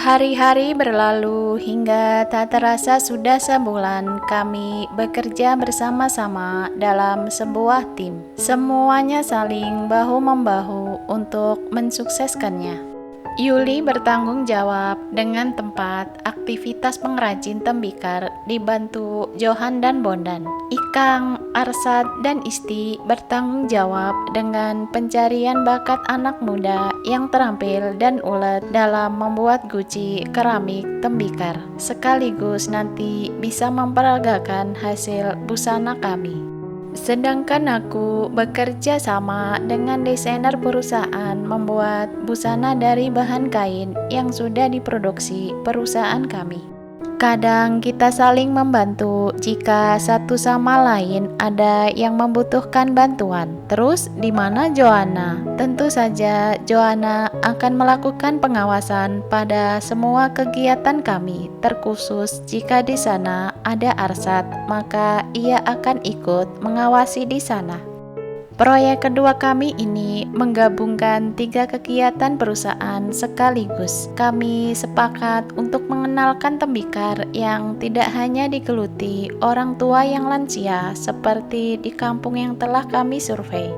Hari-hari berlalu hingga tak terasa sudah sebulan kami bekerja bersama-sama dalam sebuah tim. Semuanya saling bahu-membahu untuk mensukseskannya. Yuli bertanggung jawab dengan tempat aktivitas pengrajin tembikar dibantu Johan dan Bondan. Ikang, Arsad, dan Isti bertanggung jawab dengan pencarian bakat anak muda yang terampil dan ulet dalam membuat guci keramik tembikar, sekaligus nanti bisa memperagakan hasil busana kami. Sedangkan aku bekerja sama dengan desainer perusahaan membuat busana dari bahan kain yang sudah diproduksi perusahaan kami. Kadang kita saling membantu jika satu sama lain ada yang membutuhkan bantuan. Terus di mana Joanna? Tentu saja Joanna akan melakukan pengawasan pada semua kegiatan kami, terkhusus jika di sana ada Arsad, maka ia akan ikut mengawasi di sana. Proyek kedua kami ini menggabungkan 3 kegiatan perusahaan sekaligus. Kami sepakat untuk mengenalkan tembikar yang tidak hanya digeluti orang tua yang lansia seperti di kampung yang telah kami survei.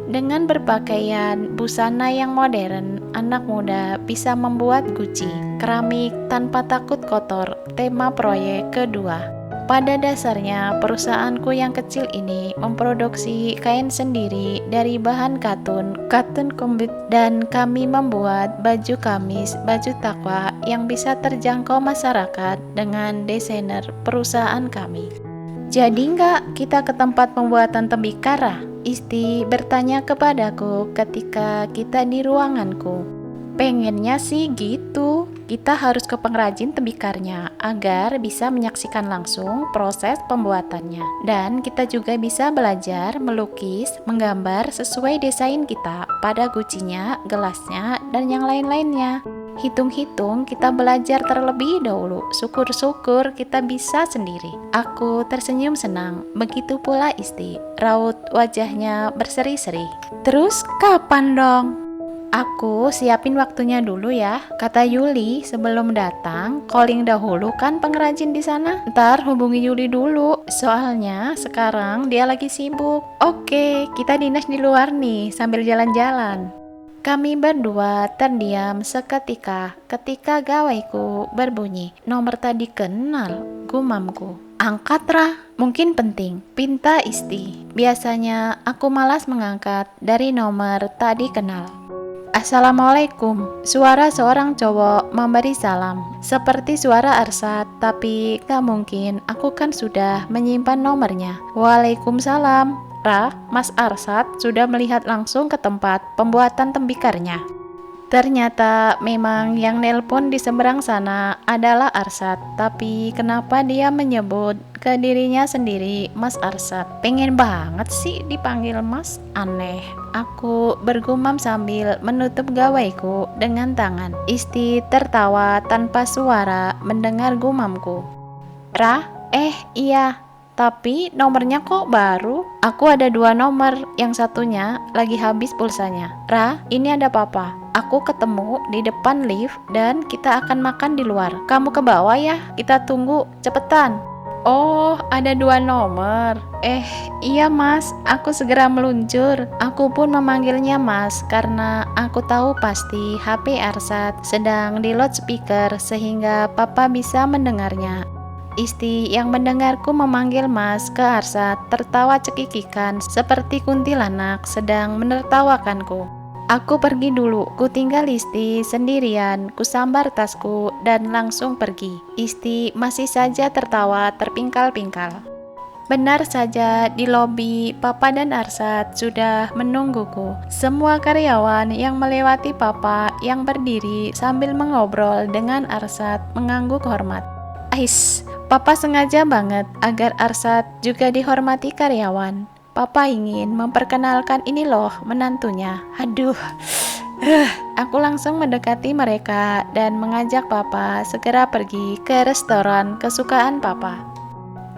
Dengan berpakaian busana yang modern, anak muda bisa membuat guci, keramik tanpa takut kotor, tema proyek kedua. Pada dasarnya, perusahaanku yang kecil ini memproduksi kain sendiri dari bahan katun kumbit, dan kami membuat baju kamis, baju takwa yang bisa terjangkau masyarakat dengan desainer perusahaan kami. Jadi nggak kita ke tempat pembuatan tembikar? Isti bertanya kepadaku ketika kita di ruanganku. Pengennya sih gitu. Kita harus ke pengrajin tembikarnya agar bisa menyaksikan langsung proses pembuatannya. Dan kita juga bisa belajar melukis, menggambar sesuai desain kita pada gucinya, gelasnya, dan yang lain-lainnya. Hitung-hitung kita belajar terlebih dahulu. Syukur-syukur kita bisa sendiri. Aku tersenyum senang. Begitu pula Isti. Raut wajahnya berseri-seri. Terus kapan dong? Aku siapin waktunya dulu ya, kata Yuli sebelum datang. Calling dahulu kan pengrajin di sana. Ntar hubungi Yuli dulu, soalnya sekarang dia lagi sibuk. Oke, kita dinas di luar nih sambil jalan-jalan. Kami berdua terdiam seketika ketika gawaiku berbunyi. Nomor tadi kenal, gumamku. Angkat Rah, mungkin penting. Pinta Isti. Biasanya aku malas mengangkat dari nomor tadi kenal. Assalamualaikum. Suara seorang cowok memberi salam, seperti suara Arsad, tapi gak mungkin, aku kan sudah menyimpan nomornya. Waalaikumsalam. Rah, Mas Arsad sudah melihat langsung ke tempat pembuatan tembikarnya. Ternyata memang yang nelpon di seberang sana adalah Arsad, tapi kenapa dia menyebut ke dirinya sendiri Mas Arsad? Pengen banget sih dipanggil Mas, aneh. Aku bergumam sambil menutup gawaiku dengan tangan. Isti tertawa tanpa suara mendengar gumamku. Rah, iya, tapi nomornya kok baru? Aku ada 2 nomor, yang satunya lagi habis pulsanya. Rah, ini ada papa. Aku ketemu di depan lift dan kita akan makan di luar. Kamu ke bawah ya, kita tunggu, cepetan. Oh, ada 2 nomor. Iya mas, aku segera meluncur. Aku pun memanggilnya mas karena aku tahu pasti HP Arsad sedang di loudspeaker sehingga papa bisa mendengarnya. Isti yang mendengarku memanggil mas ke Arsad tertawa cekikikan seperti kuntilanak sedang menertawakanku. Aku pergi dulu, ku tinggal Isti sendirian, ku sambar tasku dan langsung pergi. Isti masih saja tertawa terpingkal-pingkal. Benar saja di lobi, Papa dan Arsad sudah menungguku. Semua karyawan yang melewati Papa yang berdiri sambil mengobrol dengan Arsad mengangguk hormat. Ais, Papa sengaja banget agar Arsad juga dihormati karyawan. Papa ingin memperkenalkan ini loh menantunya. Aduh, aku langsung mendekati mereka dan mengajak Papa segera pergi ke restoran kesukaan Papa.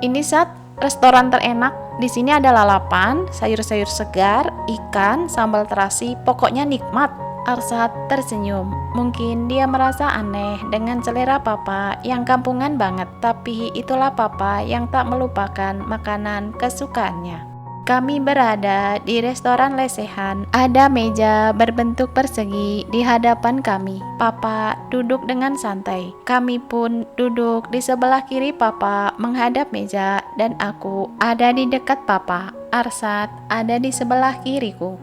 Ini Sat, restoran terenak. Di sini ada lalapan, sayur-sayur segar, ikan, sambal terasi, pokoknya nikmat. Arsat tersenyum. Mungkin dia merasa aneh dengan selera papa yang kampungan banget, tapi itulah papa yang tak melupakan makanan kesukaannya. Kami berada di restoran lesehan. Ada meja berbentuk persegi di hadapan kami. Papa duduk dengan santai. Kami pun duduk di sebelah kiri papa menghadap meja, dan aku ada di dekat papa. Arsat ada di sebelah kiriku.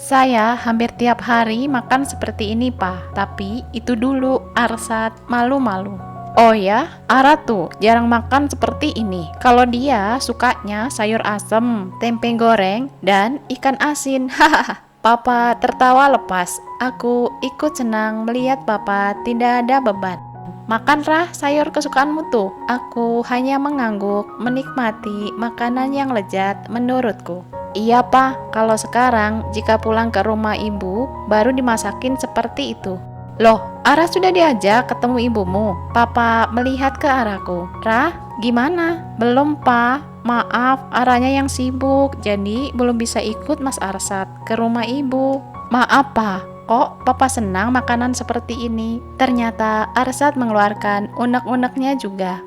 Saya hampir tiap hari makan seperti ini, Pak. Tapi itu dulu, Arsat malu-malu. Oh ya, Ara tuh jarang makan seperti ini. Kalau dia sukanya sayur asem, tempe goreng, dan ikan asin. Hahaha. Papa tertawa lepas. Aku ikut senang melihat papa tidak ada beban. Makanlah sayur kesukaanmu tuh. Aku hanya mengangguk, menikmati makanan yang lezat menurutku. Iya, Pak. Kalau sekarang jika pulang ke rumah ibu, baru dimasakin seperti itu. Loh, Ara sudah diajak ketemu ibumu. Papa melihat ke arahku. Rah, gimana? Belum, Pa. Maaf, Aranya yang sibuk, jadi belum bisa ikut Mas Arsat ke rumah ibu. Maaf, Pa. Kok Papa senang makanan seperti ini? Ternyata Arsat mengeluarkan unek-uneknya juga.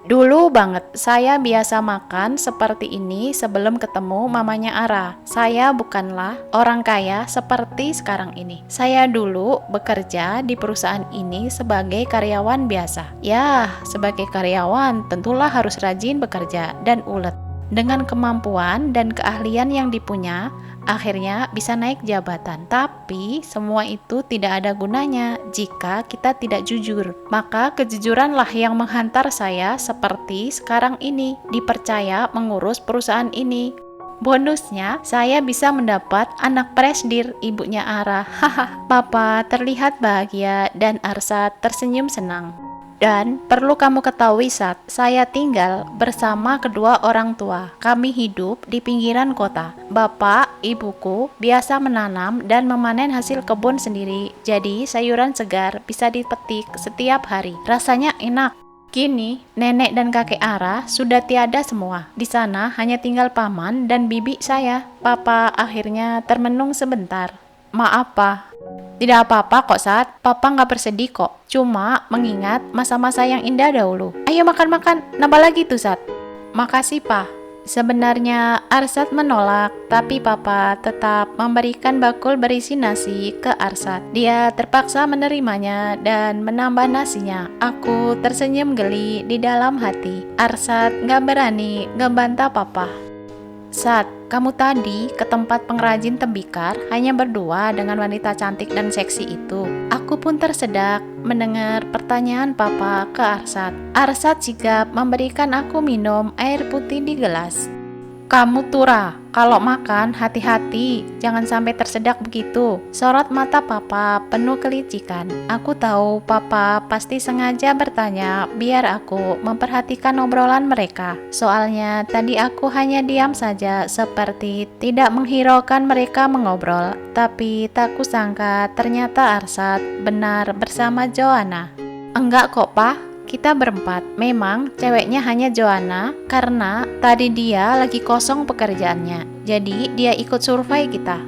Dulu banget, saya biasa makan seperti ini sebelum ketemu mamanya Ara. Saya bukanlah orang kaya seperti sekarang ini. Saya dulu bekerja di perusahaan ini sebagai karyawan biasa. Ya, sebagai karyawan tentulah harus rajin bekerja dan ulet. Dengan kemampuan dan keahlian yang dipunya, akhirnya bisa naik jabatan. Tapi semua itu tidak ada gunanya jika kita tidak jujur. Maka kejujuranlah yang menghantar saya seperti sekarang ini, dipercaya mengurus perusahaan ini. Bonusnya, saya bisa mendapat anak presdir ibunya Ara. Haha, Papa terlihat bahagia dan Arsat tersenyum senang. Dan perlu kamu ketahui, Sat, saya tinggal bersama kedua orang tua. Kami hidup di pinggiran kota. Bapak, ibuku biasa menanam dan memanen hasil kebun sendiri. Jadi sayuran segar bisa dipetik setiap hari. Rasanya enak. Kini, nenek dan kakek Ara sudah tiada semua. Di sana hanya tinggal paman dan bibi saya. Papa akhirnya termenung sebentar. Maaf, Pak. Tidak apa-apa kok, Sat. Papa nggak bersedih kok. Cuma mengingat masa-masa yang indah dahulu. Ayo makan-makan. Nambah lagi tuh, Sat. Makasih, Pa. Sebenarnya Arsat menolak, tapi Papa tetap memberikan bakul berisi nasi ke Arsat. Dia terpaksa menerimanya dan menambah nasinya. Aku tersenyum geli di dalam hati. Arsat nggak berani ngebantah Papa. Sat, kamu tadi ke tempat pengrajin tembikar hanya berdua dengan wanita cantik dan seksi itu. Aku pun tersedak mendengar pertanyaan Papa ke Arsat. Arsat sigap memberikan aku minum air putih di gelas. Kamu Tura, kalau makan hati-hati, jangan sampai tersedak begitu. Sorot mata Papa penuh kelicikan. Aku tahu Papa pasti sengaja bertanya biar aku memperhatikan obrolan mereka. Soalnya tadi aku hanya diam saja seperti tidak menghiraukan mereka mengobrol. Tapi tak kusangka ternyata Arsat benar bersama Joanna. Enggak kok, Pak. Kita berempat. Memang ceweknya hanya Joanna karena tadi dia lagi kosong pekerjaannya. Jadi dia ikut survei kita.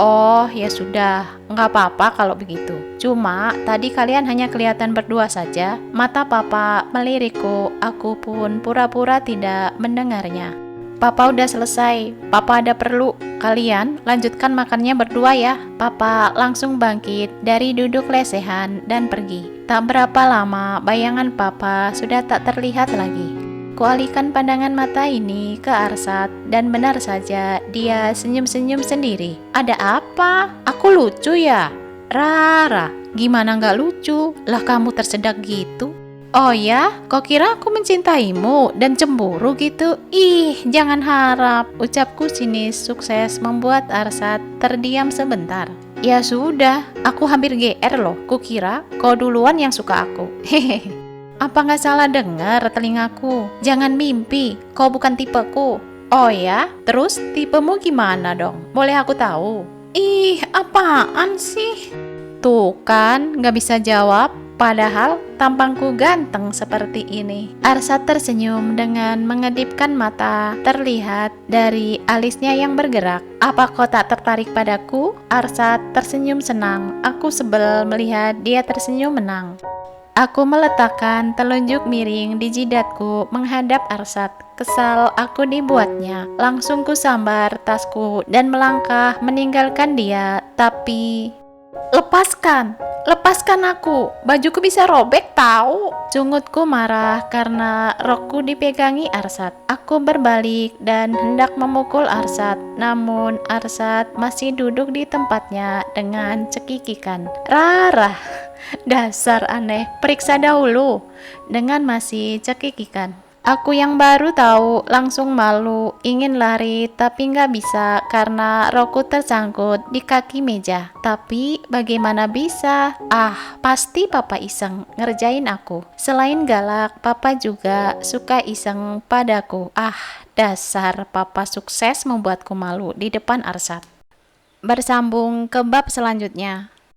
Oh ya sudah, nggak apa-apa kalau begitu. Cuma tadi kalian hanya kelihatan berdua saja. Mata Papa melirikku, aku pun pura-pura tidak mendengarnya. Papa udah selesai, Papa ada perlu. Kalian lanjutkan makannya berdua ya. Papa langsung bangkit dari duduk lesehan dan pergi. Tak berapa lama bayangan Papa sudah tak terlihat lagi. Kualihkan pandangan mata ini ke Arsat dan benar saja dia senyum-senyum sendiri. Ada apa? Aku lucu ya? Rara, gimana nggak lucu? Lah kamu tersedak gitu. Oh ya, kau kira aku mencintaimu dan cemburu gitu? Ih, jangan harap. Ucapku sinis sukses membuat Arsat terdiam sebentar. Ya sudah, aku hampir GR loh. Kukira kau duluan yang suka aku. Hehehe. Apa nggak salah dengar telingaku? Jangan mimpi, kau bukan tipeku. Oh ya, terus tipemu gimana dong? Boleh aku tahu? Ih, apaan sih? Tuh kan, nggak bisa jawab. Padahal tampangku ganteng seperti ini. Arsad tersenyum dengan mengedipkan mata, terlihat dari alisnya yang bergerak. Apa kau tak tertarik padaku? Arsad tersenyum senang. Aku sebel melihat dia tersenyum menang. Aku meletakkan telunjuk miring di jidatku menghadap Arsad. Kesal aku dibuatnya. Langsung ku sambar tasku dan melangkah meninggalkan dia. Tapi... Lepaskan! Lepaskan aku! Bajuku bisa robek tahu. Jungutku marah karena rokku dipegangi Arsad. Aku berbalik dan hendak memukul Arsad. Namun Arsad masih duduk di tempatnya dengan cekikikan. Rara! Dasar aneh, periksa dahulu. Dengan masih cekikikan. Aku yang baru tahu langsung malu, ingin lari tapi nggak bisa karena rokku tersangkut di kaki meja. Tapi bagaimana bisa? Pasti papa iseng ngerjain aku. Selain galak, papa juga suka iseng padaku. Dasar papa sukses membuatku malu di depan Arsad. Bersambung ke bab selanjutnya.